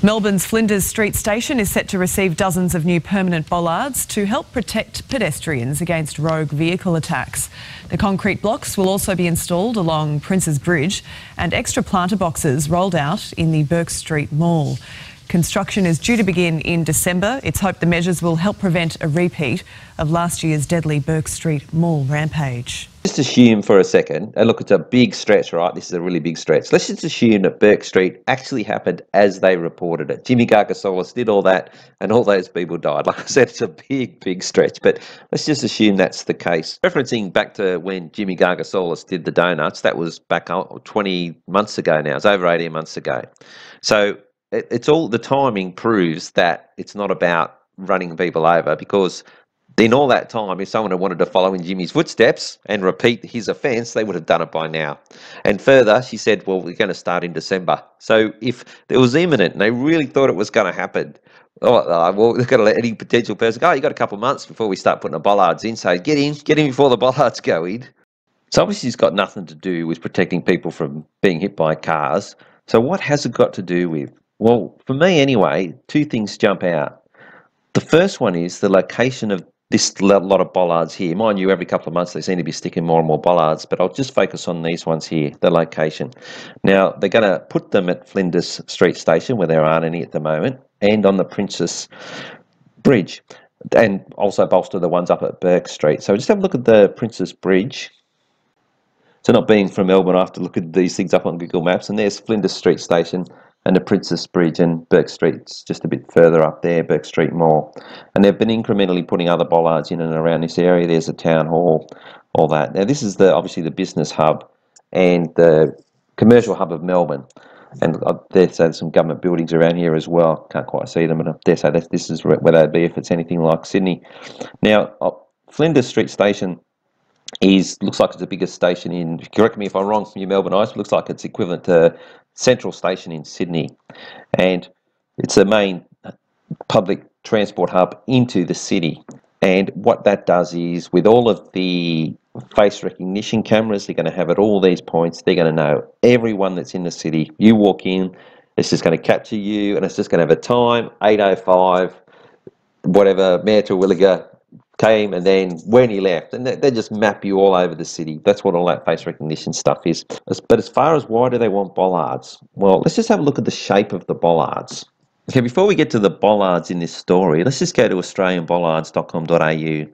Melbourne's Flinders Street Station is set to receive dozens of new permanent bollards to help protect pedestrians against rogue vehicle attacks. The concrete blocks will also be installed along Prince's Bridge and extra planter boxes rolled out in the Bourke Street Mall. Construction is due to begin in December. It's hoped the measures will help prevent a repeat of last year's deadly Bourke Street Mall rampage. Just assume for a second, and look, it's a big stretch, right? This is a really big stretch. Let's just assume that Bourke Street actually happened as they reported it. Jimmy Gargasolis did all that, and all those people died. Like I said, it's a big, big stretch, but let's just assume that's the case. Referencing back to when Jimmy Gargasolis did the donuts, that was back 20 months ago now. It's over 18 months ago. So it's all, the timing proves that it's not about running people over, because in all that time, if someone had wanted to follow in Jimmy's footsteps and repeat his offence, they would have done it by now. And further, she said, well, we're going to start in December. So if it was imminent and they really thought it was going to happen, well, they've got to let any potential person go, you've got a couple of months before we start putting the bollards in. So get in before the bollards go in. So obviously it's got nothing to do with protecting people from being hit by cars. So what has it got to do with? Well, for me anyway, two things jump out. The first one is the location of this lot of bollards here. Mind you, every couple of months they seem to be sticking more and more bollards, but I'll just focus on these ones here, the location. Now, they're going to put them at Flinders Street Station, where there aren't any at the moment, and on the Prince's Bridge, and also bolster the ones up at Bourke Street. So just have a look at the Prince's Bridge. So not being from Melbourne, I have to look at these things up on Google Maps, and there's Flinders Street Station and the Prince's Bridge, and Bourke Street's just a bit further up there, Bourke Street Mall. And they've been incrementally putting other bollards in and around this area. There's a town hall, all that. Now this is obviously the business hub and the commercial hub of Melbourne. And I dare say there's some government buildings around here as well. Can't quite see them, but I dare say that this is where they'd be if it's anything like Sydney. Now, Flinders Street Station looks like it's the biggest station in, correct me if I'm wrong from your Melbourne eyes, looks like it's equivalent to Central Station in Sydney, and it's the main public transport hub into the city. And what that does is, with all of the face recognition cameras they're going to have at all these points, they're going to know everyone that's in the city. You walk in, it's just going to capture you, and it's just going to have a time, 8:05, whatever, Mayor Terwilliger came, and then when he left, and they just map you all over the city. That's what all that face recognition stuff is. But as far as why do they want bollards, well, let's just have a look at the shape of the bollards. Okay, before we get to the bollards in this story, let's just go to australianbollards.com.au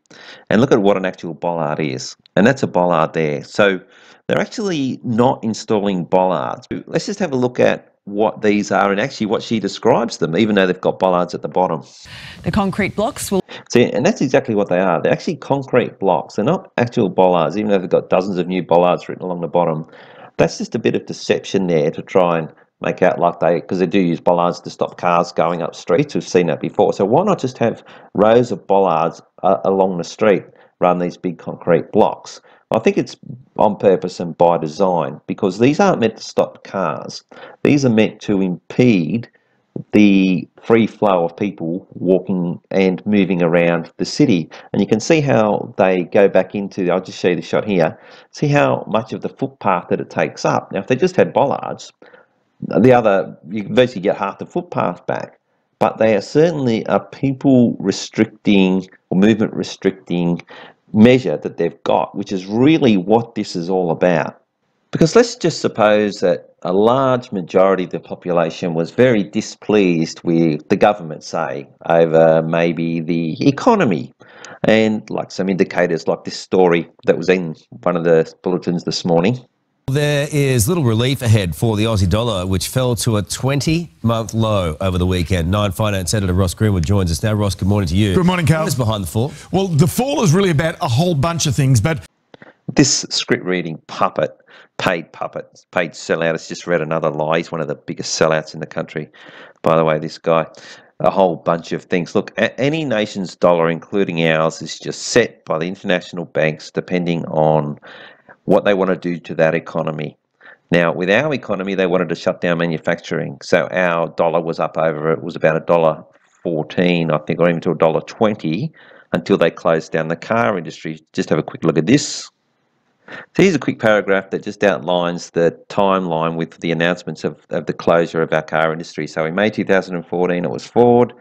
and look at what an actual bollard is. And that's a bollard there. So they're actually not installing bollards. Let's just have a look at what these are and actually what she describes them, even though they've got bollards at the bottom. The concrete blocks will... See, and that's exactly what they are. They're actually concrete blocks. They're not actual bollards, even though they've got dozens of new bollards written along the bottom. That's just a bit of deception there to try and make out like because they do use bollards to stop cars going up streets. We've seen that before. So why not just have rows of bollards along the street rather than these big concrete blocks? I think it's on purpose and by design, because these aren't meant to stop cars. These are meant to impede the free flow of people walking and moving around the city. And you can see how they go back into, I'll just show you the shot here, see how much of the footpath that it takes up. Now, if they just had bollards, you basically get half the footpath back. But they are certainly a people restricting or movement restricting measure that they've got, which is really what this is all about. Because let's just suppose that a large majority of the population was very displeased with the government, say, over maybe the economy, and like some indicators like this story that was in one of the bulletins this morning. There is little relief ahead for the Aussie dollar, which fell to a 20-month low over the weekend. Nine Finance Editor Ross Greenwood joins us now. Ross, good morning to you. Good morning, Carl. What is behind the fall? Well, the fall is really about a whole bunch of things, but... This script reading puppet, paid sellout, has just read another lie. He's one of the biggest sellouts in the country, by the way, this guy. A whole bunch of things. Look, any nation's dollar, including ours, is just set by the international banks depending on what they want to do to that economy. Now, with our economy, they wanted to shut down manufacturing. So our dollar was up over, it was about $1.14, I think, or even to $1.20 until they closed down the car industry. Just have a quick look at this. So here's a quick paragraph that just outlines the timeline with the announcements of the closure of our car industry. So in May 2014 it was Ford,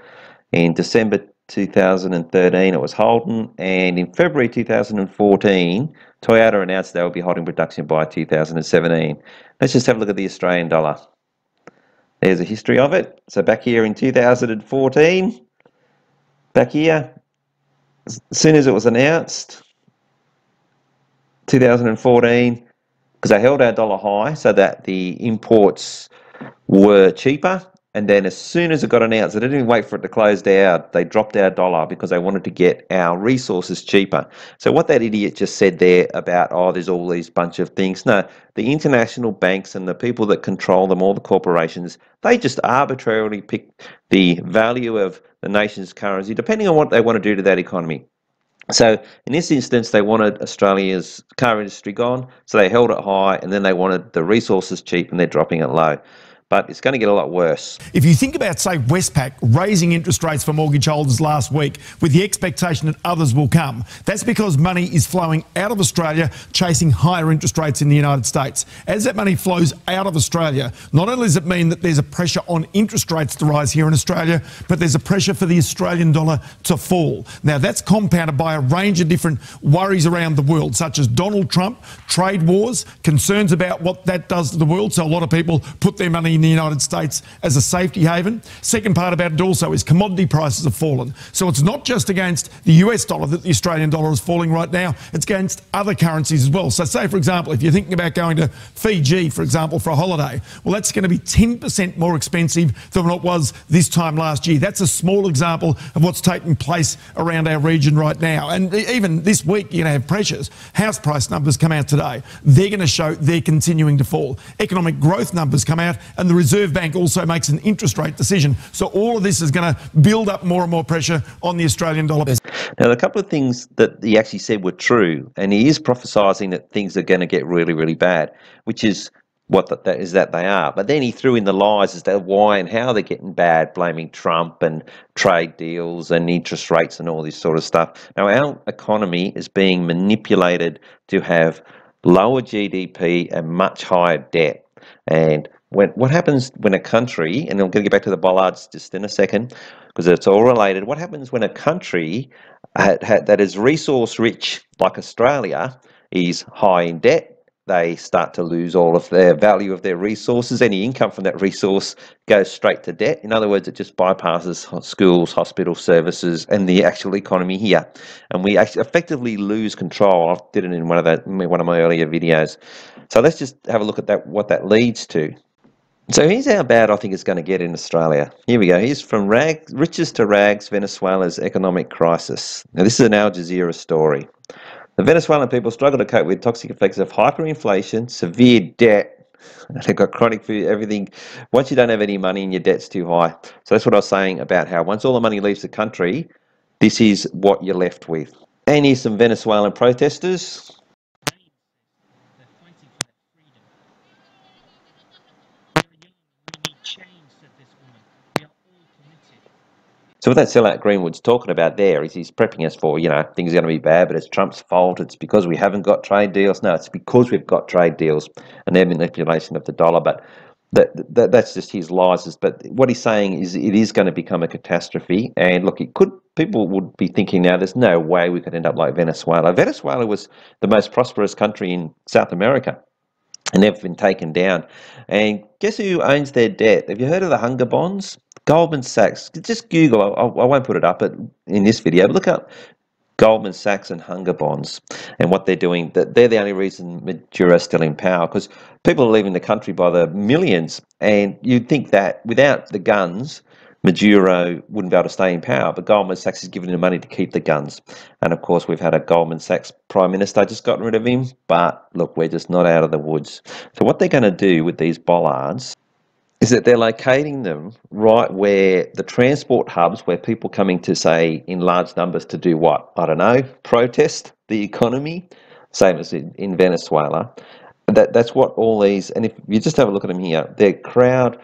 in December 2013 it was Holden, and in February 2014 Toyota announced they would be halting production by 2017. Let's just have a look at the Australian dollar. There's a history of it. So back here in 2014, back here, as soon as it was announced, 2014, because they held our dollar high so that the imports were cheaper, and then as soon as it got announced, they didn't even wait for it to close down, they dropped our dollar because they wanted to get our resources cheaper. So what that idiot just said there about, oh, there's all these bunch of things, no, the international banks and the people that control them, all the corporations, they just arbitrarily pick the value of the nation's currency depending on what they want to do to that economy. So in this instance, they wanted Australia's car industry gone, so they held it high, and then they wanted the resources cheap, and they're dropping it low. But it's going to get a lot worse. If you think about, say, Westpac raising interest rates for mortgage holders last week with the expectation that others will come, that's because money is flowing out of Australia chasing higher interest rates in the United States. As that money flows out of Australia, not only does it mean that there's a pressure on interest rates to rise here in Australia, but there's a pressure for the Australian dollar to fall. Now, that's compounded by a range of different worries around the world, such as Donald Trump, trade wars, concerns about what that does to the world. So a lot of people put their money in the United States as a safety haven. Second part about it also is commodity prices have fallen. So it's not just against the US dollar that the Australian dollar is falling right now, it's against other currencies as well. So say, for example, if you're thinking about going to Fiji, for example, for a holiday, well, that's going to be 10% more expensive than what it was this time last year. That's a small example of what's taking place around our region right now. And even this week, you're going to have pressures. House price numbers come out today. They're going to show they're continuing to fall. Economic growth numbers come out, and the Reserve Bank also makes an interest rate decision. So all of this is going to build up more and more pressure on the Australian dollar. Now, a couple of things that he actually said were true, and he is prophesying that things are going to get really, really bad, which is what that is that they are. But then he threw in the lies as to why and how they're getting bad, blaming Trump and trade deals and interest rates and all this sort of stuff. Now, our economy is being manipulated to have lower GDP and much higher debt. And what happens when a country, and I'm going to get back to the Bollards just in a second, because it's all related. What happens when a country that is resource rich, like Australia, is high in debt? They start to lose all of their value of their resources. Any income from that resource goes straight to debt. In other words, it just bypasses schools, hospital services, and the actual economy here. And we actually effectively lose control. I did it in one of my earlier videos. So let's just have a look at that, what that leads to. So here's how bad I think it's going to get in Australia. Here we go. Here's from riches to rags, Venezuela's economic crisis. Now, this is an Al Jazeera story. The Venezuelan people struggle to cope with toxic effects of hyperinflation, severe debt. They've got chronic food, everything. Once you don't have any money and your debt's too high. So that's what I was saying about how once all the money leaves the country, this is what you're left with. And here's some Venezuelan protesters. So what that sellout Greenwood's talking about there is he's prepping us for, things are going to be bad, but it's Trump's fault. It's because we haven't got trade deals. No, it's because we've got trade deals and their manipulation of the dollar. But that's just his lies. But what he's saying is it is going to become a catastrophe. And look, people would be thinking now there's no way we could end up like Venezuela. Venezuela was the most prosperous country in South America, and they've been taken down. And guess who owns their debt? Have you heard of the hunger bonds? Goldman Sachs. Just Google. I won't put it up in this video, but look up Goldman Sachs and hunger bonds and what they're doing. They're the only reason Maduro's still in power, because people are leaving the country by the millions. And you'd think that without the guns, Maduro wouldn't be able to stay in power, but Goldman Sachs is giving him money to keep the guns. And of course, we've had a Goldman Sachs Prime Minister just gotten rid of him, but look, we're just not out of the woods. So what they're going to do with these bollards is that they're locating them right where the transport hubs, where people coming to, say, in large numbers to do what? I don't know, protest the economy, same as in Venezuela. That's what all these, and if you just have a look at them here, they're crowd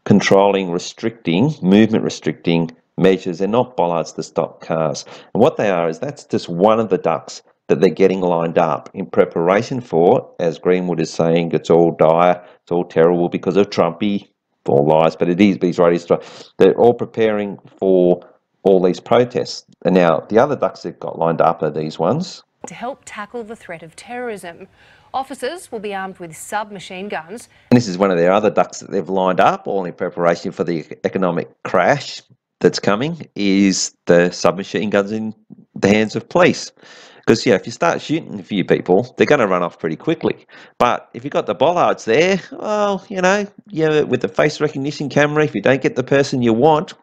controlling, restricting, movement restricting measures. They're not bollards to stop cars. And what they are is that's just one of the ducks that they're getting lined up in preparation for, as Greenwood is saying, it's all dire, it's all terrible because of Trumpy, all lies, but it is, he's right, they're all preparing for all these protests. And now the other ducks they've got lined up are these ones. To help tackle the threat of terrorism, officers will be armed with submachine guns. And this is one of their other ducks that they've lined up, all in preparation for the economic crash that's coming, is the submachine guns in the hands of police. Because, yeah, if you start shooting a few people, they're going to run off pretty quickly. But if you've got the Bollards there, well, you know, yeah, with the face recognition camera, if you don't get the person you want,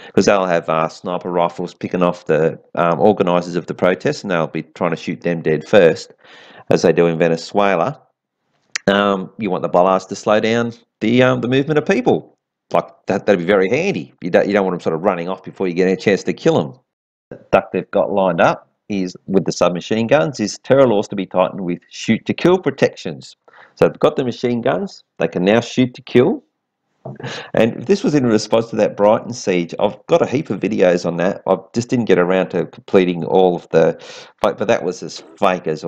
because they'll have sniper rifles picking off the organisers of the protest, and they'll be trying to shoot them dead first, as they do in Venezuela. You want the Bollards to slow down the movement of people. Like that'd be very handy. You don't want them sort of running off before you get a chance to kill them. The duck they've got lined up is with the submachine guns is terror laws to be tightened with shoot to kill protections. So they've got the machine guns, they can now shoot to kill. And this was in response to that Brighton siege. I've got a heap of videos on that. I just didn't get around to completing all of the, but that was as fake as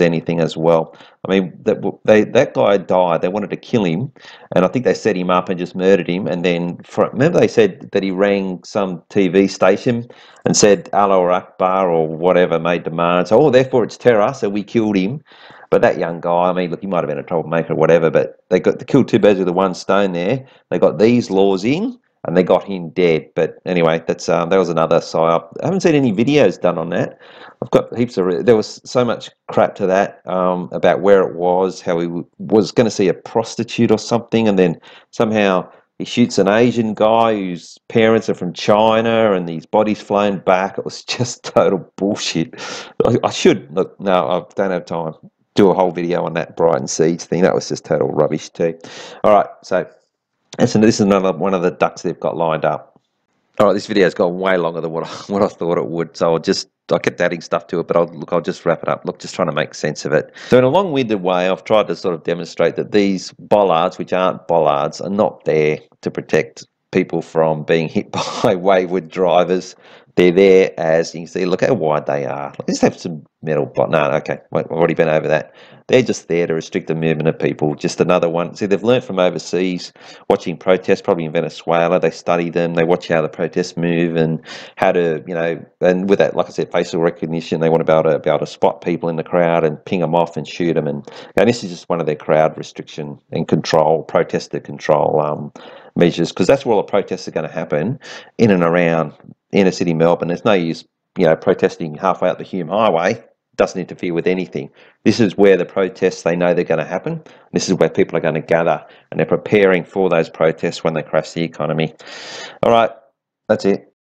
anything as well. I mean, that guy died. They wanted to kill him, and I think they set him up and just murdered him. And then, remember, they said that he rang some TV station and said Allah Akbar or whatever, made demands. Oh, therefore it's terror, so we killed him. But that young guy, I mean, look, he might have been a troublemaker or whatever, but they killed two birds with the one stone there. They got these laws in, and they got him dead. But anyway, that was another psyop. I haven't seen any videos done on that. I've got heaps of. There was so much crap to that about where it was, how he was going to see a prostitute or something, and then somehow he shoots an Asian guy whose parents are from China, and his body's flown back. It was just total bullshit. I should look. No, I don't have time. Do a whole video on that Brighton siege thing. That was just total rubbish too. All right, so this is another one of the ducks they've got lined up. All right, this video's gone way longer than what I thought it would, so I kept adding stuff to it, but I'll just wrap it up. Look, just trying to make sense of it. So in a long-winded way, I've tried to sort of demonstrate that these bollards, which aren't bollards, are not there to protect people from being hit by wayward drivers. They're there as, you can see, look how wide they are. Let's have some metal. No, okay, I've already been over that. They're just there to restrict the movement of people. Just another one. See, they've learned from overseas, watching protests, probably in Venezuela. They study them. They watch how the protests move and how to, you know, and with that, like I said, facial recognition, they want to be able to spot people in the crowd and ping them off and shoot them. And this is just one of their crowd restriction and control, protester control measures, because that's where all the protests are going to happen in and around inner city Melbourne. There's no use, you know, protesting halfway up the Hume Highway. Doesn't interfere with anything. This is where the protests, they know they're going to happen. This is where people are going to gather, and they're preparing for those protests when they crash the economy. All right, that's it.